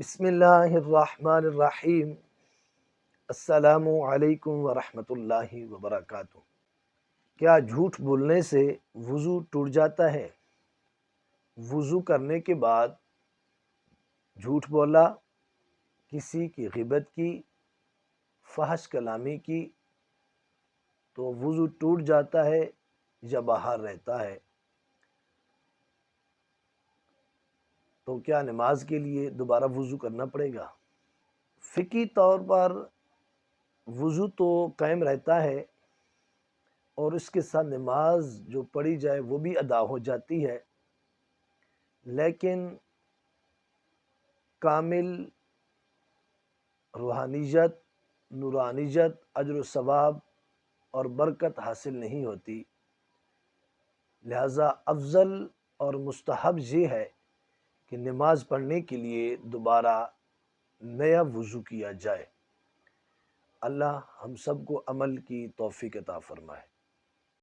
بسم اللہ الرحمن الرحیم۔ السلام علیکم ورحمۃ اللہ وبرکاتہ۔ کیا جھوٹ بولنے سے وضو ٹوٹ جاتا ہے؟ وضو کرنے کے بعد جھوٹ بولا، کسی کی غیبت کی، فحش کلامی کی تو وضو ٹوٹ جاتا ہے یا باہر رہتا ہے؟ تو کیا نماز کے لیے دوبارہ وضو کرنا پڑے گا؟ فقہی طور پر وضو تو قائم رہتا ہے اور اس کے ساتھ نماز جو پڑھی جائے وہ بھی ادا ہو جاتی ہے، لیکن کامل روحانیت، نورانیت، اجر و ثواب اور برکت حاصل نہیں ہوتی۔ لہذا افضل اور مستحب یہ ہے کہ نماز پڑھنے کے لیے دوبارہ نیا وضو کیا جائے۔ اللہ ہم سب کو عمل کی توفیق عطا فرمائے۔